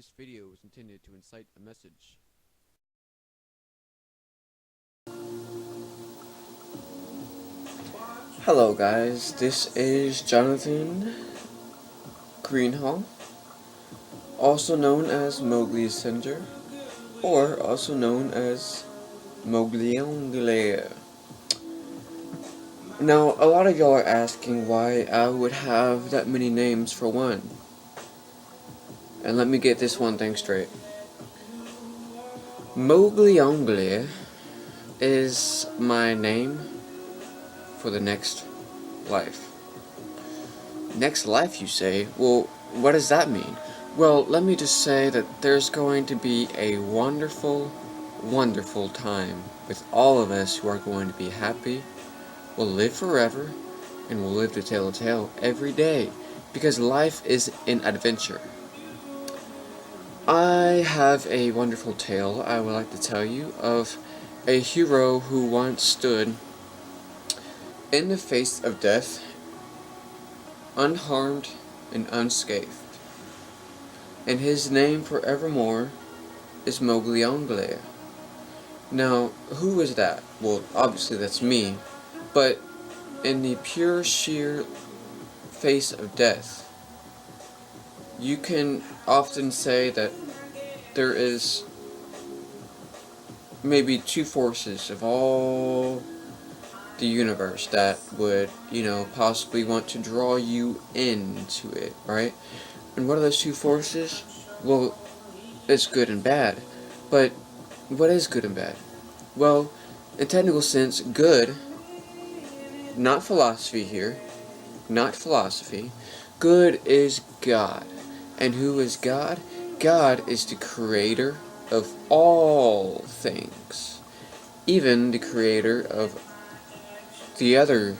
This video is intended to incite a message. Hello guys, this is Jonathan Greenhall, also known as Mowgli Cinder, or also known as Mowglionglair. Now, a lot of y'all are asking why I would have that many names for one. And let me get this one thing straight. Mowglionglair is my name for the next life. Next life, you say? Well, what does that mean? Well, let me just say that there's going to be a wonderful, wonderful time with all of us who are going to be happy, will live forever, and will live to tell a tale every day, because life is an adventure. I have a wonderful tale I would like to tell you of a hero who once stood in the face of death, unharmed and unscathed. And his name forevermore is Mowglionglair. Now, who is that? Well, obviously that's me, but in the pure sheer face of death, you can often say that there is maybe two forces of all the universe that would, possibly want to draw you into it, right? And what are those two forces? Well, it's good and bad. But what is good and bad? Well, in technical sense, good, not philosophy here, not philosophy, good is God. And who is God? God is the creator of all things, even the creator of the other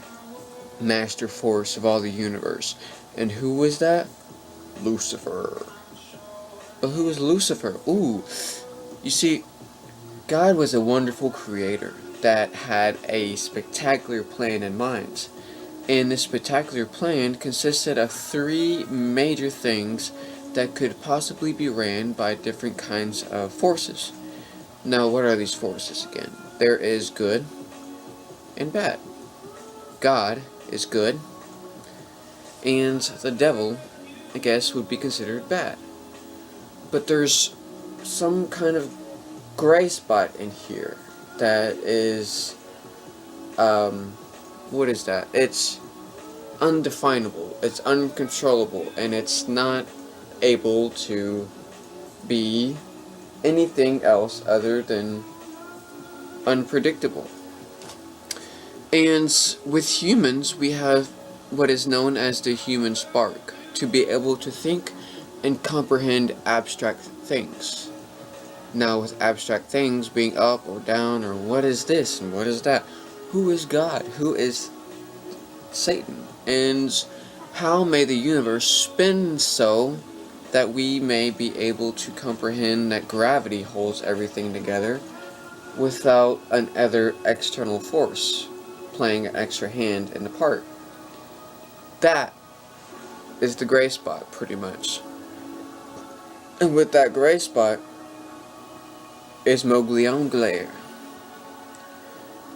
master force of all the universe. And who was that? Lucifer. But who is Lucifer? Ooh, you see, God was a wonderful creator that had a spectacular plan in mind. And this spectacular plan consisted of three major things that could possibly be ran by different kinds of forces. Now, what are these forces again? There is good and bad. God is good, and the devil, I guess, would be considered bad. But there's some kind of gray spot in here that is, what is that? It's undefinable, it's uncontrollable, and it's not able to be anything else other than unpredictable. And with humans, we have what is known as the human spark, to be able to think and comprehend abstract things. Now, with abstract things being up or down, or what is this and what is that, who is God? Who is Satan? And how may the universe spin so that we may be able to comprehend that gravity holds everything together without another external force playing an extra hand in the part? That is the gray spot, pretty much. And with that gray spot is Mowglionglair.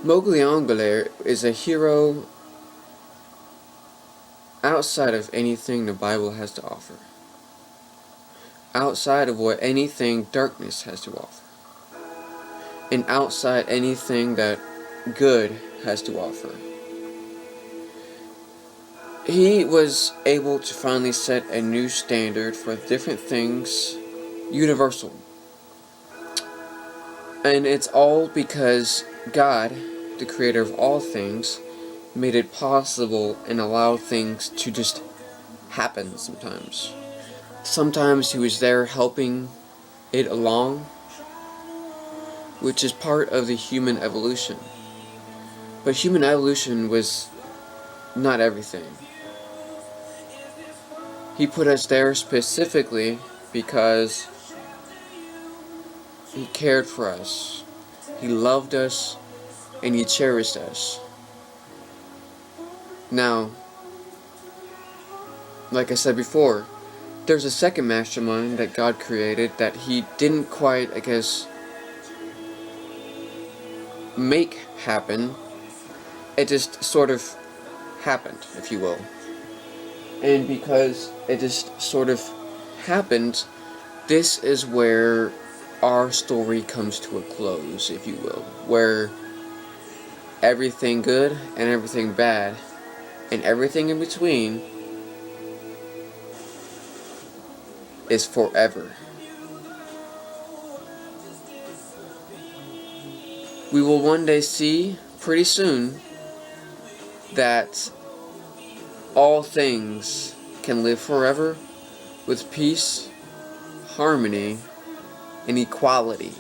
Mowglionglair is a hero outside of anything the Bible has to offer. Outside of what anything darkness has to offer. And outside anything that good has to offer. He was able to finally set a new standard for different things, universal. And it's all because God, the creator of all things, made it possible and allowed things to just happen sometimes. Sometimes he was there helping it along, which is part of the human evolution. But human evolution was not everything. He put us there specifically because he cared for us, he loved us, and he cherished us. Now, like I said before, there's a second mastermind that God created that he didn't quite, I guess, make happen. It just sort of happened, if you will. And because it just sort of happened, this is where our story comes to a close, if you will. Where everything good and everything bad and everything in between is forever. We will one day see, pretty soon, that all things can live forever with peace, harmony, and equality.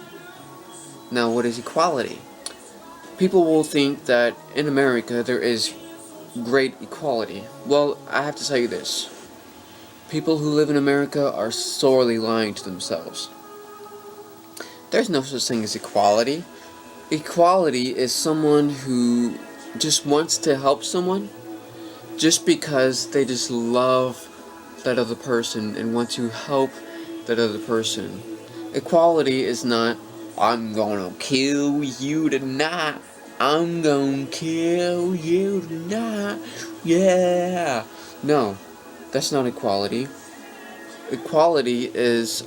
Now, what is equality? People will think that in America there is great equality. Well, I have to tell you this. People who live in America are sorely lying to themselves. There's no such thing as equality. Equality is someone who just wants to help someone just because they just love that other person and want to help that other person. Equality is not, I'm gonna kill you tonight. I'm gonna kill you tonight. Yeah. No, that's not equality. Equality is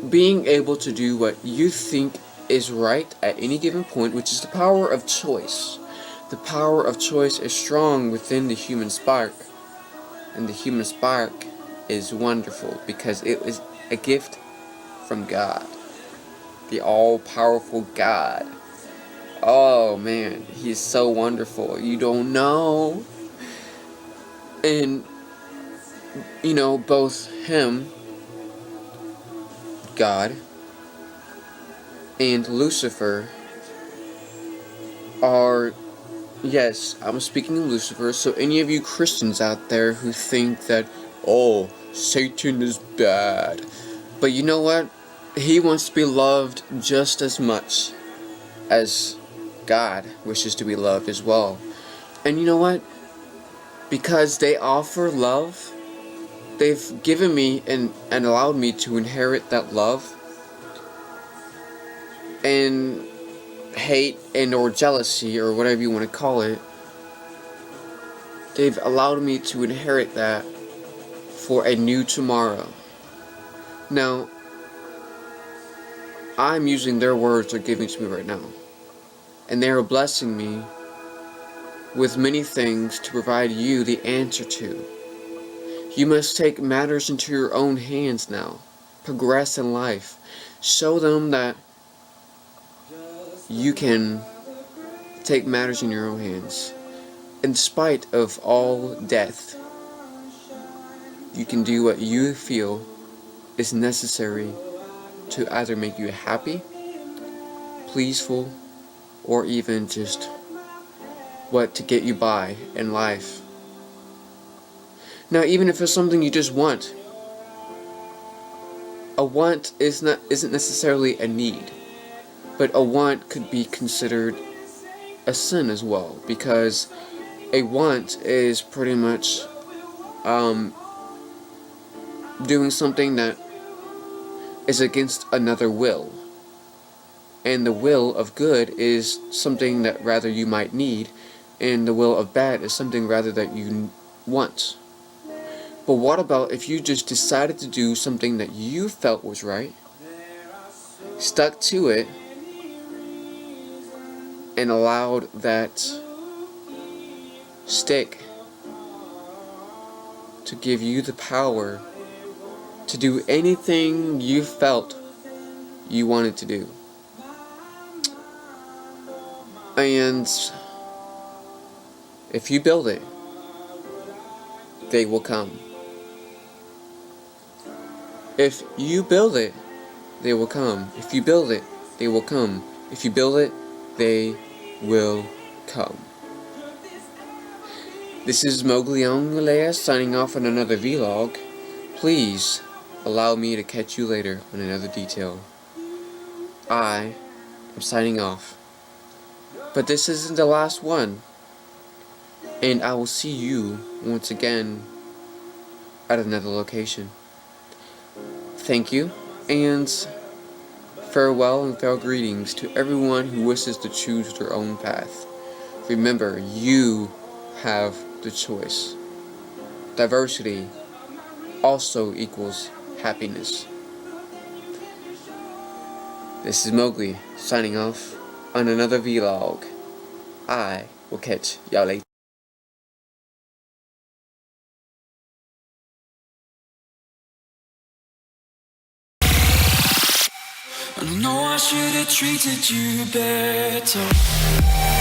being able to do what you think is right at any given point, which is the power of choice. The power of choice is strong within the human spark. And the human spark is wonderful because it is a gift from God. The all-powerful God. Oh man, he's so wonderful. You don't know. And, you know, both him, God, and Lucifer are, yes, I'm speaking of Lucifer, so any of you Christians out there who think that, oh, Satan is bad. But you know what? He wants to be loved just as much as God wishes to be loved as well. And you know what? Because they offer love, they've given me and allowed me to inherit that love and hate and or jealousy or whatever you want to call it. They've allowed me to inherit that for a new tomorrow. Now, I'm using their words they're giving to me right now. And they are blessing me with many things to provide you the answer to. You must take matters into your own hands now. Progress in life. Show them that you can take matters in your own hands. In spite of all death, you can do what you feel is necessary to either make you happy, pleaseful, or even just what to get you by in life. Now, even if it's something you just want, a want isn't necessarily a need, but a want could be considered a sin as well, because a want is pretty much doing something that is against another will. And the will of good is something that rather you might need, and the will of bad is something rather that you want. But what about if you just decided to do something that you felt was right, stuck to it, and allowed that stick to give you the power to do anything you felt you wanted to do? And if you build it, they will come. If you build it, they will come. If you build it, they will come. If you build it, they will come. This is Mogliong signing off on another vlog. Please allow me to catch you later on another detail. I am signing off. But this isn't the last one. And I will see you once again at another location. thank you, and farewell and fair greetings to everyone who wishes to choose their own path. Remember, you have the choice. Diversity also equals happiness. This is Mowgli, signing off on another vlog. I will catch y'all later. I know I should have treated you better.